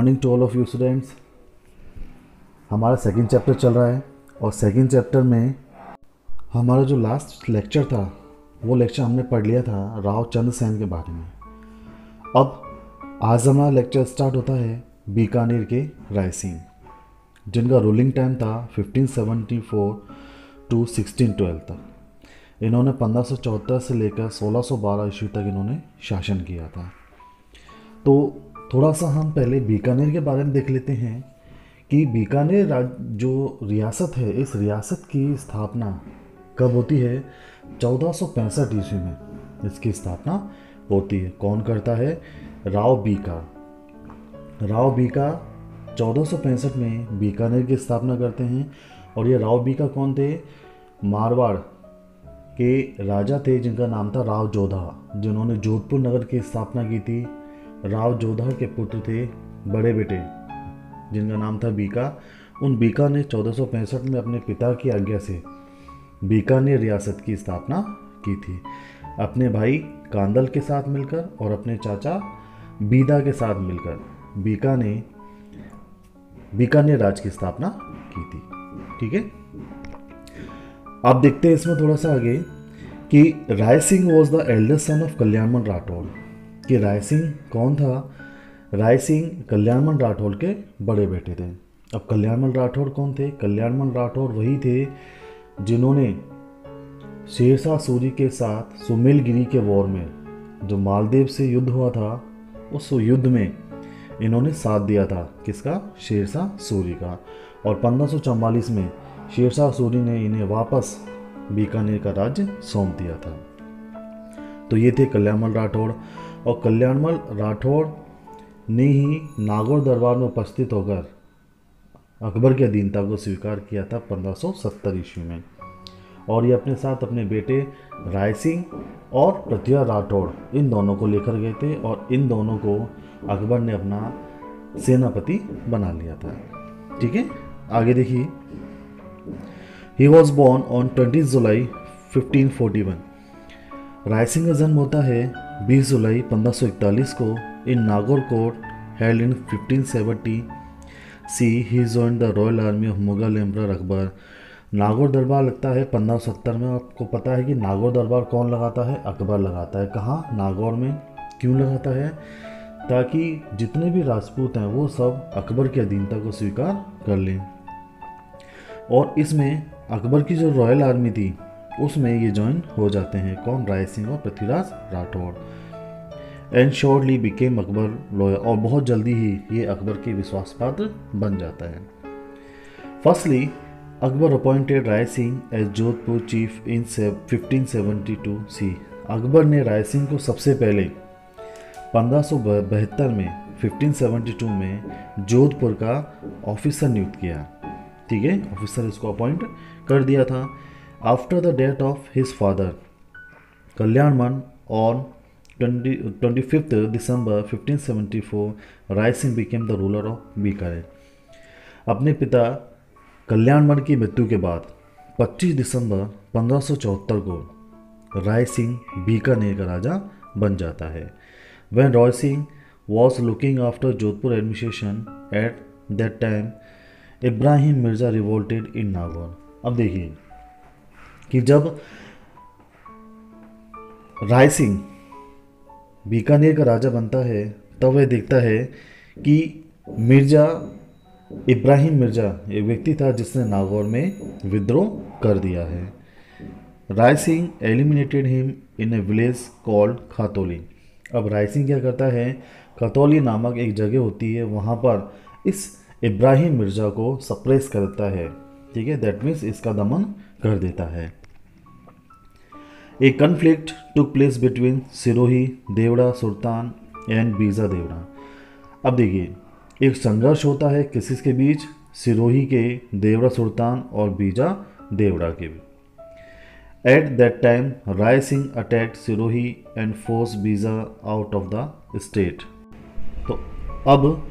Morning to all of you students. हमारा second chapter चल रहा है और सेकंड चैप्टर में हमारा जो लास्ट लेक्चर था वो लेक्चर हमने पढ़ लिया था राव चंद्र सेन के बारे में। अब आज हमारा लेक्चर स्टार्ट होता है बीकानेर के राय सिंह, जिनका रूलिंग टाइम था 1574 टू 1612 तक। इन्होंने 1574 से लेकर 1612 ईस्वी तक इन्होंने शासन किया था। तो थोड़ा सा हम पहले बीकानेर के बारे में देख लेते हैं कि बीकानेर जो रियासत है, इस रियासत की स्थापना कब होती है? 1465 ईस्वी में इसकी स्थापना होती है। कौन करता है? राव बीका 1465 में बीकानेर की स्थापना करते हैं। और ये राव बीका कौन थे? मारवाड़ के राजा थे जिनका नाम था राव जोधा, जिन्होंने जोधपुर नगर की स्थापना की थी। राव जोधा के पुत्र थे बड़े बेटे जिनका नाम था बीका। उन बीका ने 1465 में अपने पिता की आज्ञा से बीकानेर रियासत की स्थापना की थी, अपने भाई कांदल के साथ मिलकर और अपने चाचा बीदा के साथ मिलकर बीका ने बीकानेर राज की स्थापना की थी। ठीक है, अब देखते हैं इसमें थोड़ा सा आगे कि Rai Singh was the eldest son of Kalyanmal Rathore. कि राय सिंह कौन था? राय सिंह कल्याणमल राठौड़ के बड़े बेटे थे। अब कल्याणमल राठौड़ कौन थे? कल्याणमल राठौड़ वही थे जिन्होंने शेरशाह सूरी के साथ सुमेलगिरी के वॉर में, जो मालदेव से युद्ध हुआ था, उस युद्ध में इन्होंने साथ दिया था। किसका? शेरशाह सूरी का। और 1544 में शेरशाह सूरी ने इन्हें वापस बीकानेर का राज्य सौंप दिया था। तो ये थे कल्याणमल राठौड़। और कल्याणमल राठौड़ ने ही नागौर दरबार में उपस्थित होकर अकबर के अधीनता को स्वीकार किया था 1570 ईस्वी में। और ये अपने साथ अपने बेटे राय सिंह और पृथ्वीराज राठौड़ इन दोनों को लेकर गए थे और इन दोनों को अकबर ने अपना सेनापति बना लिया था। ठीक है, आगे देखिए। ही वॉज बोर्न ऑन 20 जुलाई 1541। राय सिंह का जन्म होता है 20 जुलाई 1541 को in Nagaur court held in 1570 C. He joined the royal army of Mughal emperor Akbar. Nagaur दरबार लगता है 1570 में। आपको पता है कि नागौर दरबार कौन लगाता है? अकबर लगाता है। कहाँ? नागौर में। क्यों लगाता है? ताकि जितने भी राजपूत हैं वो सब अकबर की अधीनता को स्वीकार कर लें। और इसमें अकबर की जो रॉयल आर्मी थी उसमें ये ज्वाइन हो जाते हैं। कौन? राय सिंह और Prithviraj Rathore. And shortly became Akbar loyal. और बहुत जल्दी ही ये अकबर के विश्वास पात्र बन जाता है। Firstly Akbar appointed Rai Singh as Jodhpur chief in 1572 C. Akbar ने राय सिंह को सबसे पहले 1572 में 1572 में जोधपुर का ऑफिसर नियुक्त किया। ठीक है, ऑफिसर इसको अपॉइंट कर दिया था। After the death of his father Kalyanmal on 25 दिसंबर 1574 Rai Singh became the ruler of Bikaner. अपने पिता कल्याणमल की मृत्यु के बाद 25 दिसंबर 1574 को राय सिंह बीकानेर का राजा बन जाता है। When Rai Singh was looking after Jodhpur administration at that time Ibrahim Mirza revolted in Nagaur. अब देखिए कि जब राय सिंह बीकानेर का राजा बनता है तब वह देखता है कि मिर्जा इब्राहिम मिर्जा एक व्यक्ति था जिसने नागौर में विद्रोह कर दिया है। Rai Singh eliminated him in a village called Khatauli. अब राय सिंह क्या करता है? खतौली नामक एक जगह होती है, वहाँ पर इस इब्राहिम मिर्जा को सप्रेस करता है। ठीक है, दैट मीन्स इसका दमन कर देता है। A conflict took place between Sirohi Deora Sultan and Bija Deora. अब देखिए, एक संघर्ष होता है किसके बीच? सिरोही के देवड़ा सुल्तान और बीजा देवड़ा के बीच। At that time Rai Singh attacked Sirohi and force Bija out of the state. तो अब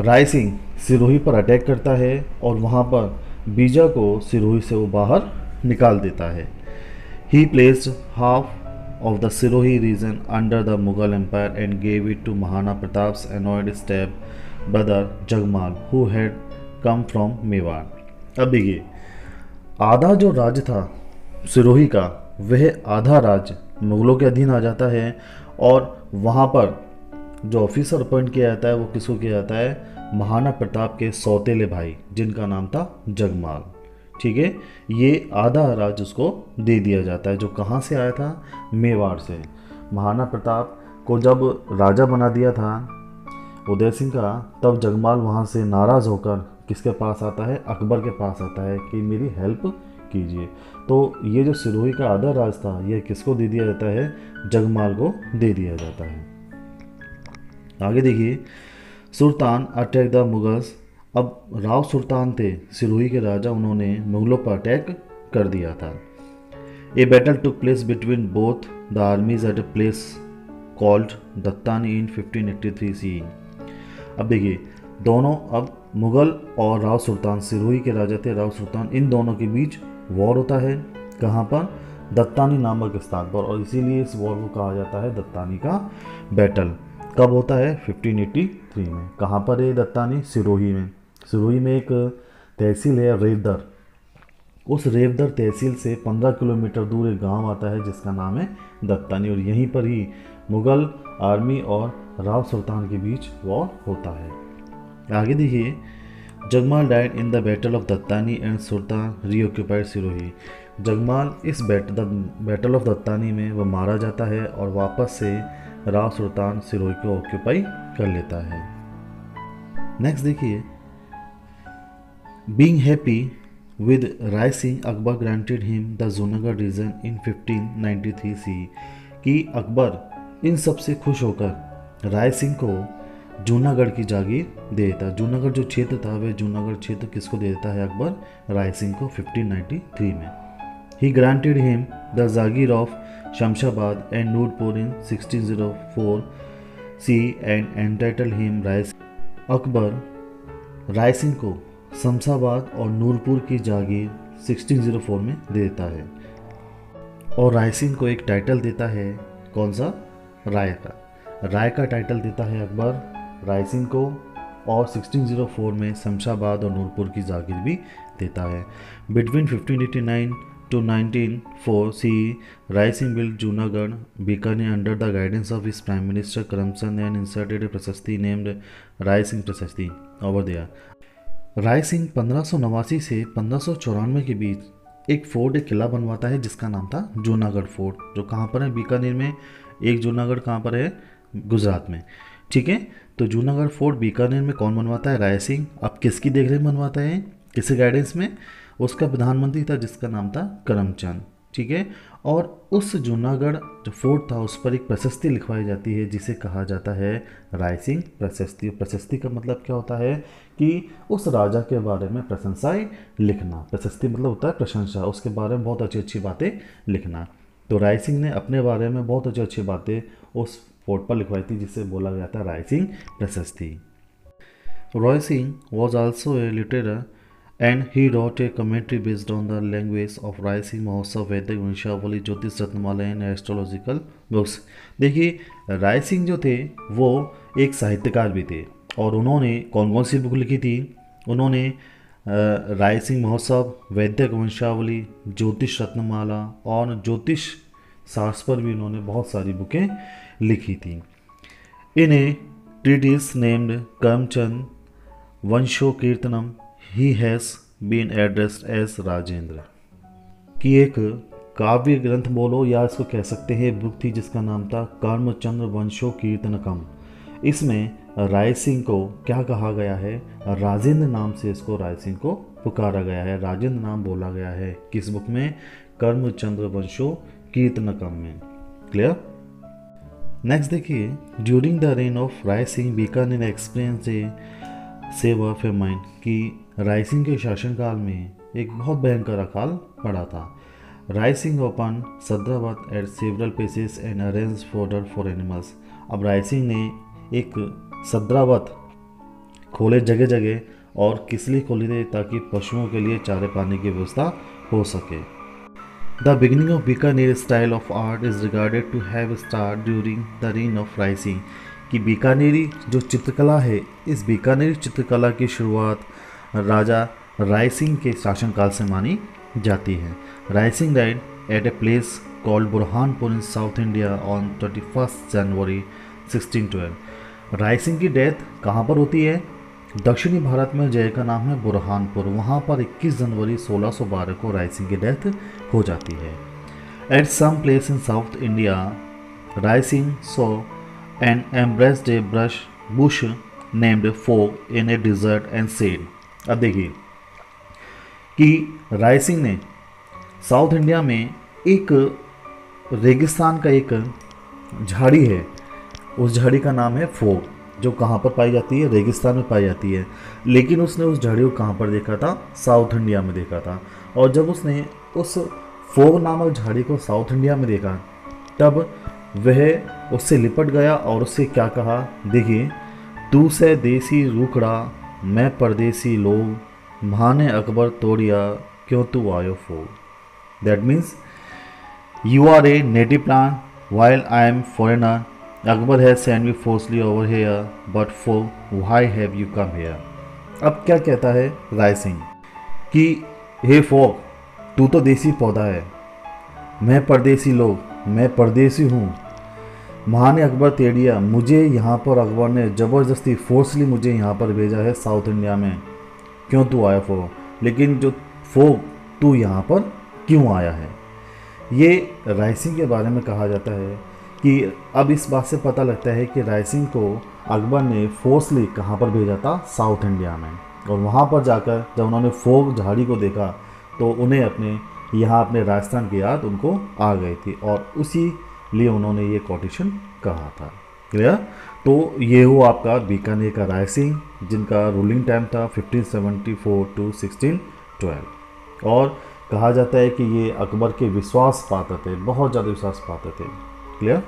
राय सिंह सिरोही पर अटैक करता है और वहाँ पर बीजा को सिरोही से वो बाहर निकाल देता है। He placed half of the Sirohi region under the Mughal Empire and gave it to Mahana Pratap's annoyed step brother Jagmal who had come from Mewar. अब देखिए, आधा जो राज्य था सिरोही का, वह आधा राज्य मुगलों के अधीन आ जाता है, और वहाँ पर जो ऑफिसर अपॉइंट किया जाता है वो किसको किया जाता है, महाराणा प्रताप के सौतेले भाई जिनका नाम था जगमाल। ठीक है, ये आधा राज्य उसको दे दिया जाता है, जो कहाँ से आया था, मेवाड़ से। महाराणा प्रताप को जब राजा बना दिया था उदय सिंह का, तब जगमाल वहाँ से नाराज़ होकर किसके पास आता है, अकबर के पास आता है कि मेरी हेल्प कीजिए। तो ये जो सिरोही का आधा राज था, यह किसको दे दिया जाता है, जगमाल को दे दिया जाता है। आगे देखिए, सुल्तान अटैक द मुगल्स। अब राव सुल्तान थे सिरोही के राजा, उन्होंने मुगलों पर अटैक कर दिया था। A battle took place between both the armies at a place called Dattani in 1583 C. अब देखिए, दोनों, अब मुगल और राव सुल्तान, सिरोही के राजा थे राव सुल्तान, इन दोनों के बीच वॉर होता है। कहाँ पर, दत्तानी नामक स्थान पर, और इसीलिए इस वॉर को कहा जाता है दत्तानी का बैटल। कब होता है, 1583 में। कहाँ पर है दत्तानी, सिरोही में। सिरोही में एक तहसील है रेवदर, उस रेवदर तहसील से 15 किलोमीटर दूर एक गांव आता है जिसका नाम है दत्तानी, और यहीं पर ही मुगल आर्मी और राव सुल्तान के बीच वॉर होता है। आगे देखिए, Jagmal died in the battle of Dattani and Sultan reoccupied Sirohi. Jagmal इस बैटल ऑफ दत्तानी में वह मारा जाता है और वापस से राव सुल्तान सिरोही को ऑक्यूपाई कर लेता है। नेक्स्ट देखिए, being happy with Rai Singh, Akbar granted him the Junagadh region in 1593 C. कि अकबर इन सब से खुश होकर राय सिंह को जूनागढ़ की जागीर दे देता। जूनागढ़ जो क्षेत्र था, वह जूनागढ़ क्षेत्र किसको दे देता है अकबर, राय सिंह को 1593 में। He granted him the jagir of Shamshabad and Nurpur in 1604 C and entitle him Rai. Akbar Rai Singh को शमशाबाद और नूरपुर की जागीर 1604 में दे देता है, और राय सिंह को एक टाइटल देता है, कौन सा, राय का। राय का टाइटल देता है अकबर राय सिंह को, और 1604 में शमशाबाद और नूरपुर की जागीर भी देता है। Between 1589 to 1904 C, Rai Singh built Junagadh Bikaner under the guidance of his prime minister Karamchand and inserted a prashasti named Rai Singh प्रशस्ति ओवर देयर। राय सिंह 1589 से 1594 के बीच एक फोर्ट, एक किला बनवाता है जिसका नाम था जूनागढ़ फोर्ट, जो कहाँ पर है, बीकानेर में। एक जूनागढ़ कहाँ पर है, गुजरात में। ठीक है, तो जूनागढ़ फोर्ट बीकानेर में कौन बनवाता है, राय सिंह। अब किसकी देखरेख में बनवाता है, किसके गाइडेंस में, उसका प्रधानमंत्री था जिसका नाम था करमचंद। ठीक है, और उस जूनागढ़ जो फोर्ट था उस पर एक प्रशस्ति लिखवाई जाती है जिसे कहा जाता है राय सिंह प्रशस्ति। प्रशस्ति का मतलब क्या होता है कि उस राजा के बारे में प्रशंसाएं लिखना। प्रशस्ति मतलब होता है प्रशंसा, उसके बारे में बहुत अच्छी अच्छी बातें लिखना। तो राय सिंह ने अपने बारे में बहुत अच्छी अच्छी बातें उस फोर्ट पर लिखवाई थी जिसे बोला गया था राय सिंह प्रशस्ति। Roy Singh was also a लिटरेटर and he wrote a commentary based on the language of Rai Singh Mahotsav, वैदिक वंशावली, ज्योतिष रत्नमाला एंड एस्ट्रोलॉजिकल बुक्स। देखिए, राय सिंह जो थे वो एक साहित्यकार भी थे, और उन्होंने कौन कौन सी बुक लिखी थी, उन्होंने राय सिंह महोत्सव, वैदिक वंशावली, ज्योतिष रत्नमाला और ज्योतिष शास्त्र पर भी उन्होंने बहुत सारी बुकें लिखी थी। In a treatise named Karamchand Vansho Kirtanam he has been addressed as Rajendra, की एक काव्य ग्रंथ बोलो या इसको कह सकते हैं बुक थी जिसका नाम था कर्मचंद्र वंशो कीर्तनकम। इसमें राय सिंह को क्या कहा गया है, राजेंद्र नाम से इसको राय सिंह को पुकारा गया है, राजेंद्र नाम बोला गया है। किस बुक में, कर्मचंद्र वंशो कीर्तनकम में। क्लियर। नेक्स्ट देखिए, during the reign of Rai Singh Bikaner experienced a severe famine, की राय सिंह के शासनकाल में एक बहुत भयंकर अकाल पड़ा था। Rai Singh open sadavrat at several places and arrange fodder for animals. अब राय सिंह ने एक सद्रावत खोले जगह जगह, और किस लिए खोले थे, ताकि पशुओं के लिए चारे पानी की व्यवस्था हो सके। The beginning of Bikaner style of art is regarded to have start during the reign of Rai Singh, कि बीकानेरी जो चित्रकला है, इस बीकानेरी चित्रकला की शुरुआत राजा राय सिंह के शासनकाल से मानी जाती है। Rai Singh died at a place called Burhanpur in south India on 31 January 1612। Rai Singh की डेथ कहाँ पर होती है? दक्षिणी भारत में जगह का नाम है बुरहानपुर, वहाँ पर 21 जनवरी 1612 को राय सिंह की डेथ हो जाती है। At some place in south India Rai Singh saw and embraced a bush named phog in a desert and said. अब देखिए कि राय सिंह ने साउथ इंडिया में एक रेगिस्तान का एक झाड़ी है, उस झाड़ी का नाम है फोग, जो कहाँ पर पाई जाती है? रेगिस्तान में पाई जाती है। लेकिन उसने उस झाड़ी को कहाँ पर देखा था? साउथ इंडिया में देखा था। और जब उसने उस फोग नामक झाड़ी को साउथ इंडिया में देखा, तब वह उससे लिपट गया और उससे क्या कहा? देखिए, तू से देसी रुखड़ा मैं परदेसी लोग, भाने अकबर तोड़िया क्यों तू आयो phog. That means you are a native plant while I am foreigner. Akbar has sent me forcibly over here, but for why have you come here? अब क्या कहता है राय सिंह कि हे फोक, तू तो देसी पौधा है, मैं परदेसी लोग, मैं परदेसी हूँ, महान अकबर तेड़िया, मुझे यहाँ पर अकबर ने ज़बरदस्ती फोर्सली मुझे यहाँ पर भेजा है साउथ इंडिया में, क्यों तू आया फोक? लेकिन जो फोक, तू यहाँ पर क्यों आया है? ये राय सिंह के बारे में कहा जाता है कि अब इस बात से पता लगता है कि राय सिंह को अकबर ने फोर्सली कहाँ पर भेजा था? साउथ इंडिया में। और वहाँ पर जाकर जब उन्होंने फोग झाड़ी को देखा तो उन्हें अपने राजस्थान की याद उनको आ गई थी, और उसी लिए उन्होंने ये कोटेशन कहा था। क्लियर? तो ये हुआ आपका बीकानेर का राय सिंह, जिनका रूलिंग टाइम था 1574 to 1612। और कहा जाता है कि ये अकबर के विश्वास पात्र थे, बहुत ज़्यादा विश्वास पात्र थे। क्लियर?